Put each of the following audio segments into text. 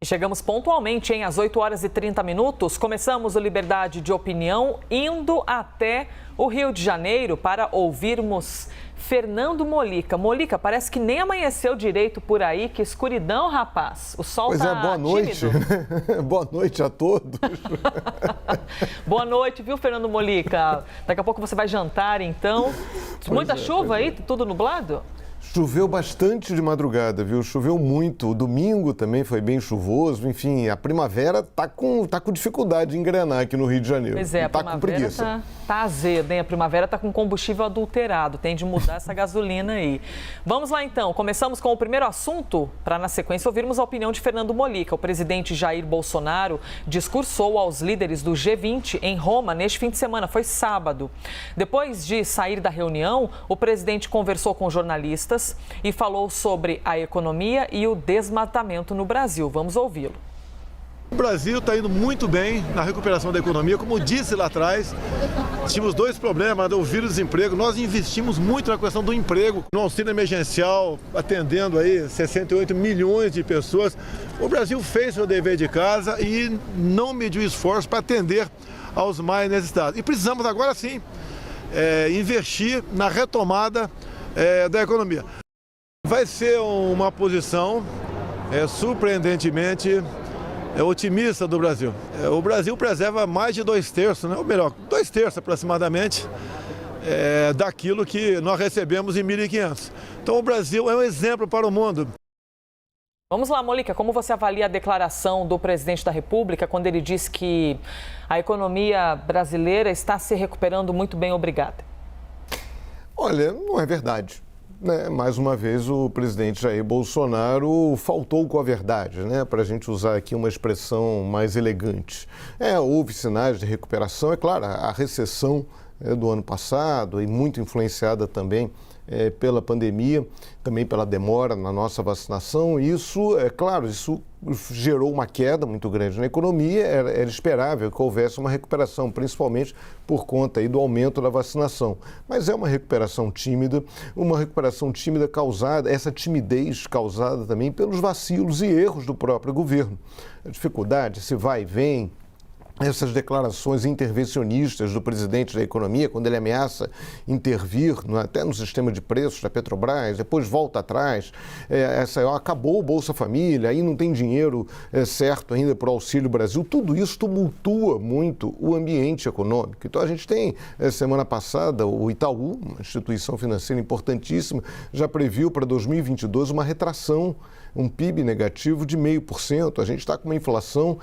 Chegamos pontualmente, às 8 horas e 30 minutos. Começamos o Liberdade de Opinião indo até o Rio de Janeiro para ouvirmos Fernando Mollica. Mollica, parece que nem amanheceu direito por aí, que escuridão, rapaz. O sol pois tá boa noite. tímido. Boa noite a todos. Boa noite, viu, Fernando Mollica? Daqui a pouco você vai jantar, então. Muita chuva aí, tudo nublado? Choveu bastante de madrugada, viu? Choveu muito. O domingo também foi bem chuvoso. Enfim, a primavera tá com dificuldade de engrenar aqui no Rio de Janeiro. Pois é, a tá com preguiça. Tá azeda, hein? A primavera tá com combustível adulterado. Tem de mudar essa gasolina aí. Vamos lá, então. Começamos com o primeiro assunto, para na sequência ouvirmos a opinião de Fernando Mollica. O presidente Jair Bolsonaro discursou aos líderes do G20 em Roma neste fim de semana. Foi sábado. Depois de sair da reunião, o presidente conversou com jornalistas e falou sobre a economia e o desmatamento no Brasil. Vamos ouvi-lo. O Brasil está indo muito bem na recuperação da economia. Como disse lá atrás, tínhamos dois problemas, o vírus e o desemprego. Nós investimos muito na questão do emprego, no auxílio emergencial, atendendo aí 68 milhões de pessoas. O Brasil fez seu dever de casa e não mediu esforço para atender aos mais necessitados. E precisamos agora sim investir na retomada da economia. Vai ser uma posição surpreendentemente otimista do Brasil. O Brasil preserva mais de 2/3, né? Ou melhor, 2/3 aproximadamente daquilo que nós recebemos em 1.500. Então o Brasil é um exemplo para o mundo. Vamos lá, Mollica, como você avalia a declaração do presidente da República quando ele diz que a economia brasileira está se recuperando muito bem, obrigada? Olha, não é verdade. Mais uma vez, o presidente Jair Bolsonaro faltou com a verdade, para a gente usar aqui uma expressão mais elegante. Houve sinais de recuperação, é claro, a recessão do ano passado e muito influenciada também pela pandemia, também pela demora na nossa vacinação. Isso, é claro, isso gerou uma queda muito grande na economia. Era esperável que houvesse uma recuperação, principalmente por conta aí do aumento da vacinação. Mas é uma recuperação tímida causada, essa timidez causada também pelos vacilos e erros do próprio governo. A dificuldade, se vai e vem, essas declarações intervencionistas do presidente da economia, quando ele ameaça intervir até no sistema de preços da Petrobras, depois volta atrás, acabou o Bolsa Família, aí não tem dinheiro certo ainda para o Auxílio Brasil, tudo isso tumultua muito o ambiente econômico. Então a gente tem, semana passada, o Itaú, uma instituição financeira importantíssima, já previu para 2022 uma retração, um PIB negativo de 0,5%. A gente está com uma inflação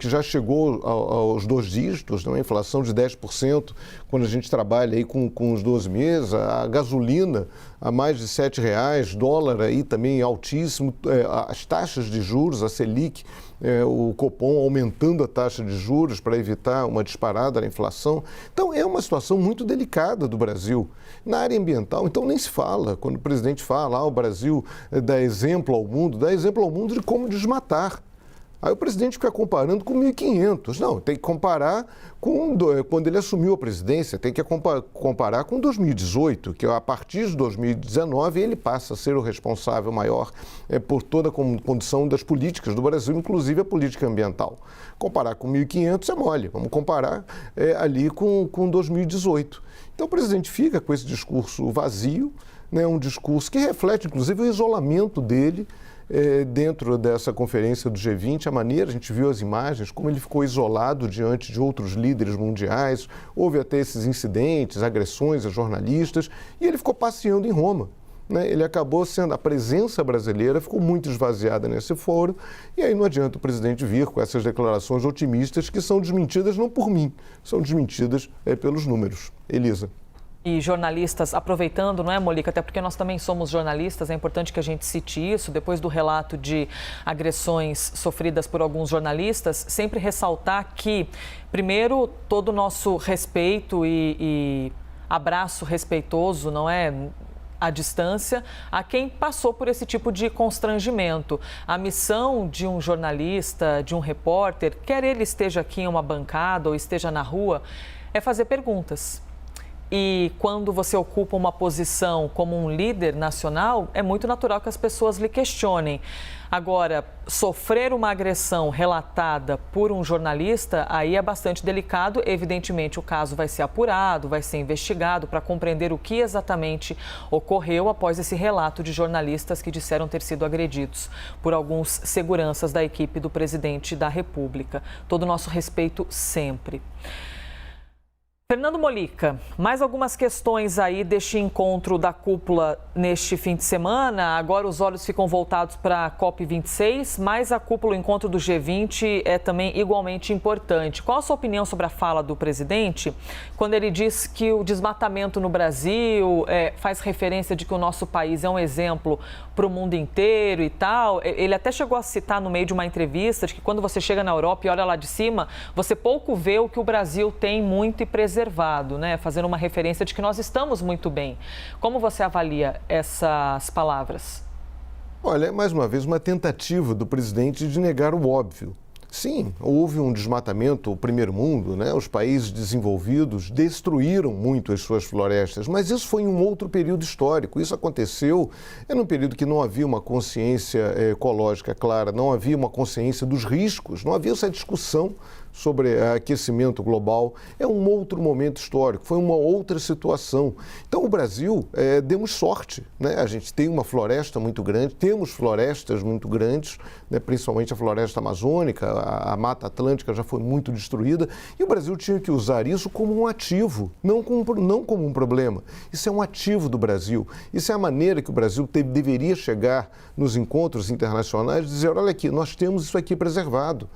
que já chegou aos 2 dígitos, uma inflação de 10%, quando a gente trabalha aí com os 12 meses, a gasolina a mais de R$ 7,00, dólar aí também altíssimo, as taxas de juros, a Selic, o Copom aumentando a taxa de juros para evitar uma disparada na inflação. Então, é uma situação muito delicada do Brasil. Na área ambiental, então, nem se fala. Quando o presidente fala, o Brasil dá exemplo ao mundo de como desmatar. Aí o presidente fica comparando com 1.500. Não, tem que comparar com quando ele assumiu a presidência, tem que comparar com 2018, que a partir de 2019 ele passa a ser o responsável maior por toda a condição das políticas do Brasil, inclusive a política ambiental. Comparar com 1.500 é mole, vamos comparar ali com 2018. Então o presidente fica com esse discurso vazio, um discurso que reflete inclusive o isolamento dele dentro dessa conferência do G20, a gente viu as imagens, como ele ficou isolado diante de outros líderes mundiais, houve até esses incidentes, agressões a jornalistas, e ele ficou passeando em Roma. Ele acabou sendo, a presença brasileira ficou muito esvaziada nesse fórum, e aí não adianta o presidente vir com essas declarações otimistas que são desmentidas não por mim, são desmentidas pelos números. Elisa. E jornalistas, aproveitando, não é, Mollica? Até porque nós também somos jornalistas, é importante que a gente cite isso. Depois do relato de agressões sofridas por alguns jornalistas, sempre ressaltar que, primeiro, todo o nosso respeito e abraço respeitoso, não é? À distância, a quem passou por esse tipo de constrangimento. A missão de um jornalista, de um repórter, quer ele esteja aqui em uma bancada ou esteja na rua, é fazer perguntas. e quando você ocupa uma posição como um líder nacional, é muito natural que as pessoas lhe questionem. Agora, sofrer uma agressão relatada por um jornalista, aí é bastante delicado. Evidentemente, o caso vai ser apurado, vai ser investigado para compreender o que exatamente ocorreu após esse relato de jornalistas que disseram ter sido agredidos por alguns seguranças da equipe do presidente da República. Todo o nosso respeito sempre. Fernando Mollica, mais algumas questões aí deste encontro da cúpula neste fim de semana. Agora os olhos ficam voltados para a COP26, mas a cúpula, o encontro do G20 é também igualmente importante. Qual a sua opinião sobre a fala do presidente quando ele diz que o desmatamento no Brasil faz referência de que o nosso país é um exemplo para o mundo inteiro e tal? Ele até chegou a citar no meio de uma entrevista de que quando você chega na Europa e olha lá de cima, você pouco vê o que o Brasil tem muito e preservado, né? Fazendo uma referência de que nós estamos muito bem. Como você avalia essas palavras? Olha, mais uma vez, uma tentativa do presidente de negar o óbvio. Sim, houve um desmatamento, o primeiro mundo, né? Os países desenvolvidos destruíram muito as suas florestas, mas isso foi em um outro período histórico. Isso aconteceu num período que não havia uma consciência ecológica clara, não havia uma consciência dos riscos, não havia essa discussão sobre aquecimento global. É um outro momento histórico, foi uma outra situação. Então, o Brasil, demos sorte, né? A gente tem uma floresta muito grande, temos florestas muito grandes, né? Principalmente a floresta amazônica, a Mata Atlântica já foi muito destruída, e o Brasil tinha que usar isso como um ativo, não como um problema. Isso é um ativo do Brasil, isso é a maneira que o Brasil deveria chegar nos encontros internacionais e dizer, olha aqui, nós temos isso aqui preservado.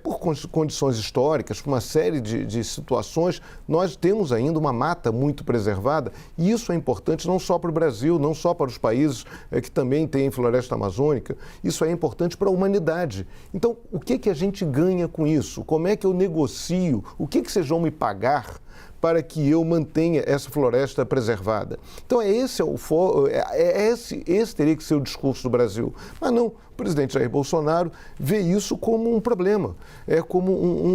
Por condições históricas, por uma série de situações, nós temos ainda uma mata muito preservada, e isso é importante não só para o Brasil, não só para os países que também têm floresta amazônica, isso é importante para a humanidade. Então, o que a gente ganha com isso? Como é que eu negocio? O que vocês vão me pagar para que eu mantenha essa floresta preservada? Então, esse teria que ser o discurso do Brasil. Mas não, o presidente Jair Bolsonaro vê isso como um problema, como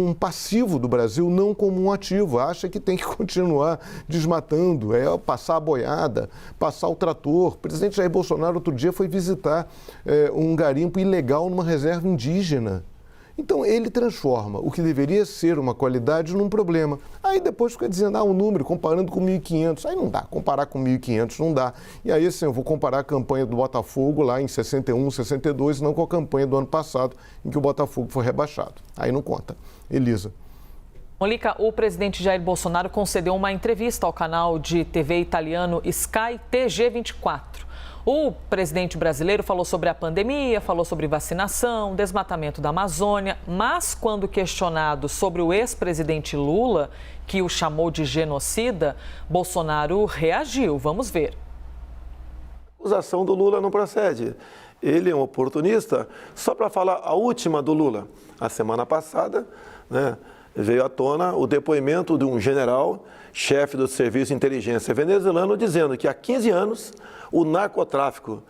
um passivo do Brasil, não como um ativo. Acha que tem que continuar desmatando, passar a boiada, passar o trator. O presidente Jair Bolsonaro, outro dia, foi visitar um garimpo ilegal numa reserva indígena. Então, ele transforma o que deveria ser uma qualidade num problema. Aí depois fica dizendo, um número, comparando com 1.500. Aí não dá, comparar com 1.500 não dá. E aí, assim, eu vou comparar a campanha do Botafogo lá em 61, 62, não com a campanha do ano passado, em que o Botafogo foi rebaixado. Aí não conta. Elisa. Mollica, o presidente Jair Bolsonaro concedeu uma entrevista ao canal de TV italiano Sky TG24. O presidente brasileiro falou sobre a pandemia, falou sobre vacinação, desmatamento da Amazônia, mas quando questionado sobre o ex-presidente Lula, que o chamou de genocida, Bolsonaro reagiu. Vamos ver. A acusação do Lula não procede. Ele é um oportunista. Só para falar a última do Lula, a semana passada, né, veio à tona o depoimento de um general, chefe do Serviço de Inteligência venezuelano, dizendo que há 15 anos o narcotráfico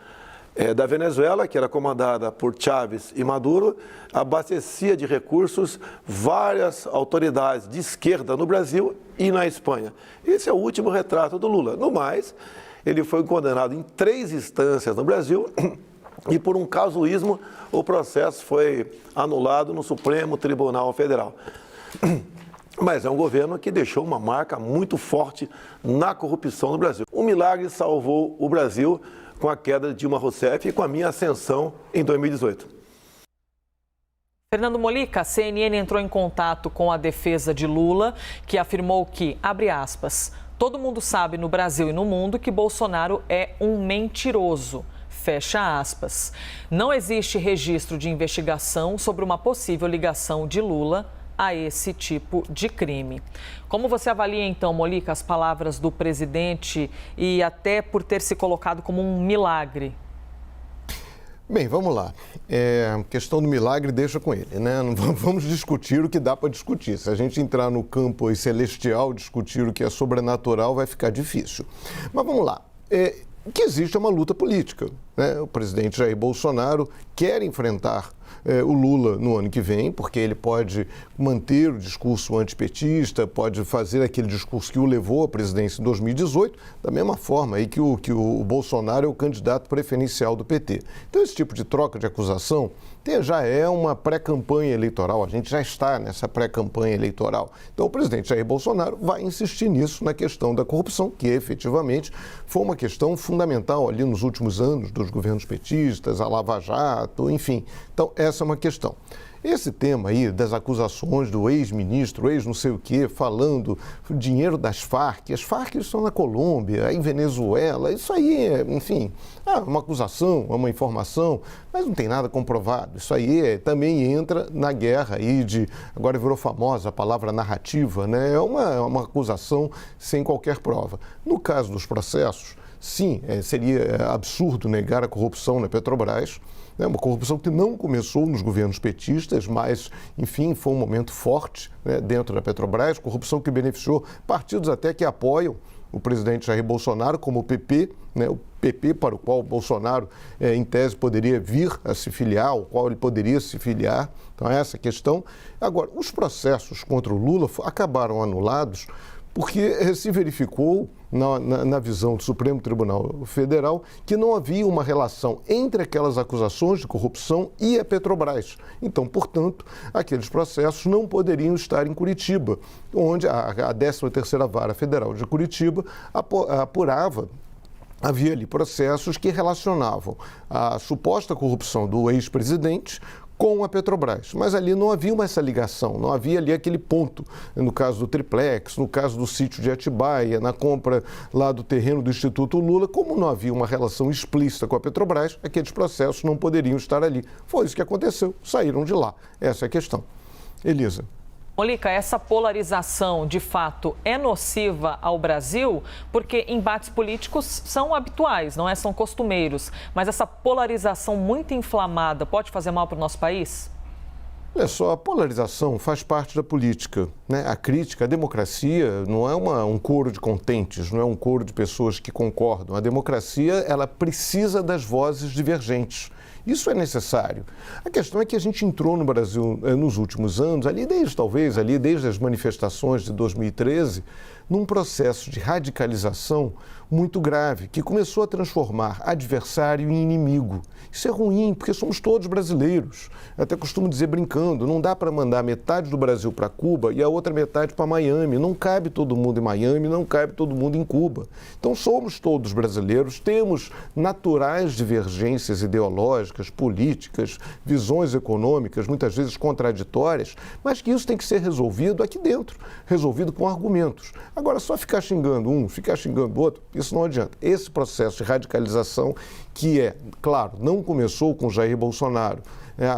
da Venezuela, que era comandada por Chávez e Maduro, abastecia de recursos várias autoridades de esquerda no Brasil e na Espanha. Esse é o último retrato do Lula. No mais, ele foi condenado em 3 instâncias no Brasil e por um casuísmo o processo foi anulado no Supremo Tribunal Federal. Mas é um governo que deixou uma marca muito forte na corrupção no Brasil. Um milagre salvou o Brasil com a queda de Dilma Rousseff e com a minha ascensão em 2018. Fernando Mollica, a CNN entrou em contato com a defesa de Lula, que afirmou que, abre aspas, todo mundo sabe no Brasil e no mundo que Bolsonaro é um mentiroso. Fecha aspas. Não existe registro de investigação sobre uma possível ligação de Lula a esse tipo de crime. Como você avalia, então, Mollica, as palavras do presidente e até por ter se colocado como um milagre? Bem, vamos lá. A questão do milagre deixa com ele, né? Não vamos discutir o que dá para discutir. Se a gente entrar no campo celestial, discutir o que é sobrenatural, vai ficar difícil. Mas vamos lá. Que existe uma luta política. né? O presidente Jair Bolsonaro quer enfrentar o Lula no ano que vem, porque ele pode manter o discurso antipetista, pode fazer aquele discurso que o levou à presidência em 2018, da mesma forma aí que o Bolsonaro é o candidato preferencial do PT. Então, esse tipo de troca de acusação já é uma pré-campanha eleitoral, a gente já está nessa pré-campanha eleitoral. Então, o presidente Jair Bolsonaro vai insistir nisso, na questão da corrupção, que efetivamente foi uma questão fundamental ali nos últimos anos dos governos petistas, a Lava Jato, enfim. Então, essa é uma questão. Esse tema aí das acusações do ex-ministro, ex-não sei o quê, falando dinheiro das Farc, as Farc estão na Colômbia, em Venezuela, isso aí, enfim, é uma acusação, é uma informação, mas não tem nada comprovado. Isso aí também entra na guerra aí agora virou famosa a palavra narrativa, né? É uma acusação sem qualquer prova. No caso dos processos, sim, seria absurdo negar a corrupção na Petrobras. É uma corrupção que não começou nos governos petistas, mas, enfim, foi um momento forte, né, dentro da Petrobras, corrupção que beneficiou partidos até que apoiam o presidente Jair Bolsonaro, como o PP, né, o PP para o qual o Bolsonaro, em tese, poderia vir a se filiar, ao qual ele poderia se filiar. Então, essa é a questão. Agora, os processos contra o Lula acabaram anulados porque se verificou, na visão do Supremo Tribunal Federal, que não havia uma relação entre aquelas acusações de corrupção e a Petrobras. Então, portanto, aqueles processos não poderiam estar em Curitiba, onde a 13ª Vara Federal de Curitiba apurava. Havia ali processos que relacionavam a suposta corrupção do ex-presidente com a Petrobras, mas ali não havia essa ligação, não havia ali aquele ponto, no caso do triplex, no caso do sítio de Atibaia, na compra lá do terreno do Instituto Lula, como não havia uma relação explícita com a Petrobras, aqueles processos não poderiam estar ali. Foi isso que aconteceu, saíram de lá. Essa é a questão. Elisa. Molica, essa polarização, de fato, é nociva ao Brasil? Porque embates políticos são habituais, não é? São costumeiros. Mas essa polarização muito inflamada pode fazer mal para o nosso país? Olha só, a polarização faz parte da política, né? A crítica, a democracia não é um coro de contentes, não é um coro de pessoas que concordam. A democracia, ela precisa das vozes divergentes. Isso é necessário. A questão é que a gente entrou no Brasil nos últimos anos, desde as manifestações de 2013, num processo de radicalização muito grave, que começou a transformar adversário em inimigo. Isso é ruim, porque somos todos brasileiros. Eu até costumo dizer brincando, não dá para mandar metade do Brasil para Cuba e a outra metade para Miami. Não cabe todo mundo em Miami, não cabe todo mundo em Cuba. Então somos todos brasileiros, temos naturais divergências ideológicas, políticas, visões econômicas, muitas vezes contraditórias, mas que isso tem que ser resolvido aqui dentro, resolvido com argumentos. Agora, só ficar xingando um, ficar xingando o outro, isso não adianta. Esse processo de radicalização, que claro, não começou com Jair Bolsonaro.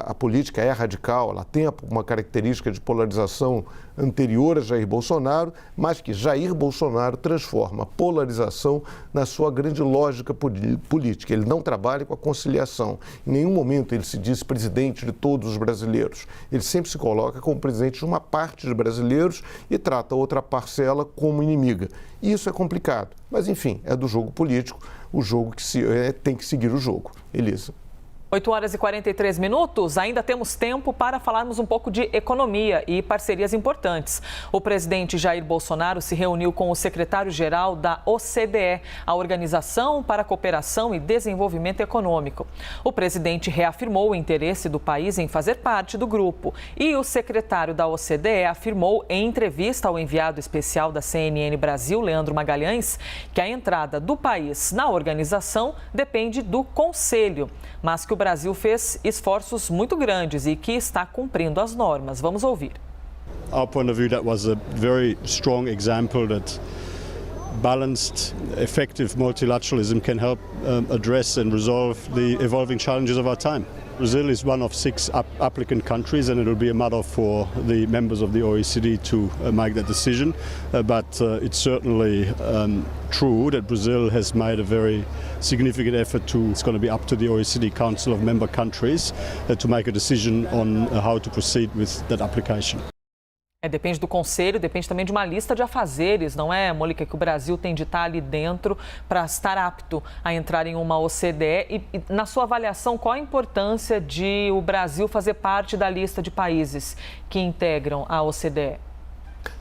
A política é radical, ela tem uma característica de polarização anterior a Jair Bolsonaro, mas que Jair Bolsonaro transforma a polarização na sua grande lógica política. Ele não trabalha com a conciliação. Em nenhum momento ele se diz presidente de todos os brasileiros. Ele sempre se coloca como presidente de uma parte de brasileiros e trata outra parcela como inimiga. E isso é complicado, mas enfim, é do jogo político, o jogo que tem que seguir o jogo. Elisa. 8h43, ainda temos tempo para falarmos um pouco de economia e parcerias importantes. O presidente Jair Bolsonaro se reuniu com o secretário-geral da OCDE, a Organização para a Cooperação e Desenvolvimento Econômico. O presidente reafirmou o interesse do país em fazer parte do grupo e o secretário da OCDE afirmou em entrevista ao enviado especial da CNN Brasil, Leandro Magalhães, que a entrada do país na organização depende do Conselho, mas que o Brasil fez esforços muito grandes e que está cumprindo as normas. Vamos ouvir. Our point of view, that was a very strong example that balanced, effective multilateralism can help address and resolve the evolving challenges of our time. Brazil is one of 6 applicant countries, and it will be a matter for the members of the OECD to make that decision. But it's certainly true that Brazil has made a very significant effort it's going to be up to the OECD Council of Member Countries to make a decision on how to proceed with that application. Depende do conselho, depende também de uma lista de afazeres, não é, Molíca, que o Brasil tem de estar ali dentro para estar apto a entrar em uma OCDE. E na sua avaliação, qual a importância de o Brasil fazer parte da lista de países que integram a OCDE?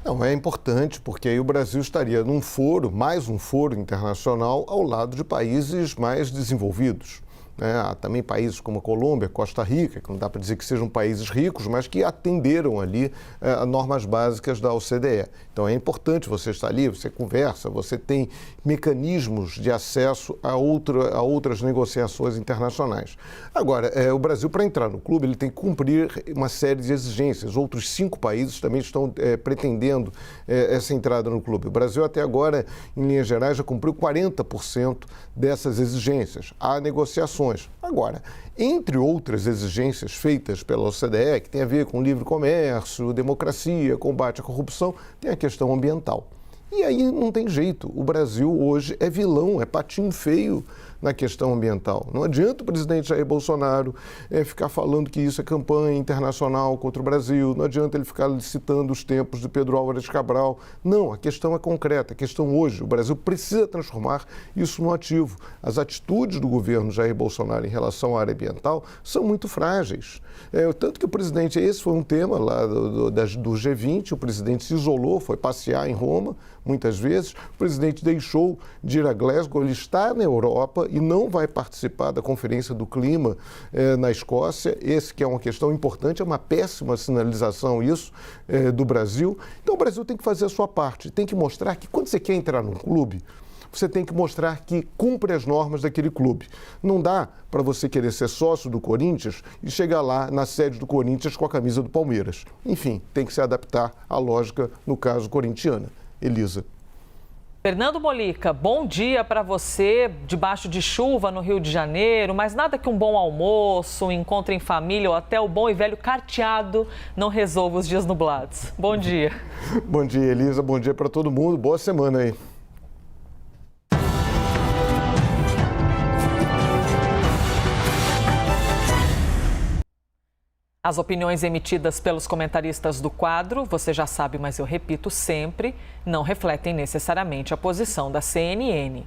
Não, é importante porque aí o Brasil estaria num foro, mais um foro internacional, ao lado de países mais desenvolvidos. Há também países como a Colômbia, Costa Rica, que não dá para dizer que sejam países ricos, mas que atenderam ali a normas básicas da OCDE. Então é importante você estar ali, você conversa, você tem mecanismos de acesso a outras negociações internacionais. Agora, o Brasil, para entrar no clube, ele tem que cumprir uma série de exigências. Outros 5 países também estão pretendendo essa entrada no clube. O Brasil, até agora, em linhas gerais, já cumpriu 40% dessas exigências. Há negociações. Agora, entre outras exigências feitas pela OCDE, que tem a ver com livre comércio, democracia, combate à corrupção, tem a questão ambiental. E aí não tem jeito, o Brasil hoje é vilão, é patinho feio na questão ambiental. Não adianta o presidente Jair Bolsonaro ficar falando que isso é campanha internacional contra o Brasil, não adianta ele ficar citando os tempos de Pedro Álvares Cabral. Não, a questão é concreta, a questão hoje, o Brasil precisa transformar isso no ativo. As atitudes do governo Jair Bolsonaro em relação à área ambiental são muito frágeis. Tanto que o presidente, esse foi um tema lá do G20, o presidente se isolou, foi passear em Roma, muitas vezes, o presidente deixou de ir a Glasgow, ele está na Europa e não vai participar da Conferência do Clima na Escócia. Esse que é uma questão importante, é uma péssima sinalização isso do Brasil. Então o Brasil tem que fazer a sua parte, tem que mostrar que quando você quer entrar num clube, você tem que mostrar que cumpre as normas daquele clube. Não dá para você querer ser sócio do Corinthians e chegar lá na sede do Corinthians com a camisa do Palmeiras. Enfim, tem que se adaptar à lógica, no caso, corintiana. Elisa. Fernando Molíca, bom dia para você, debaixo de chuva no Rio de Janeiro, mas nada que um bom almoço, um encontro em família ou até o bom e velho carteado não resolva os dias nublados. Bom dia. Bom dia, Elisa, bom dia para todo mundo, boa semana aí. As opiniões emitidas pelos comentaristas do quadro, você já sabe, mas eu repito sempre, não refletem necessariamente a posição da CNN.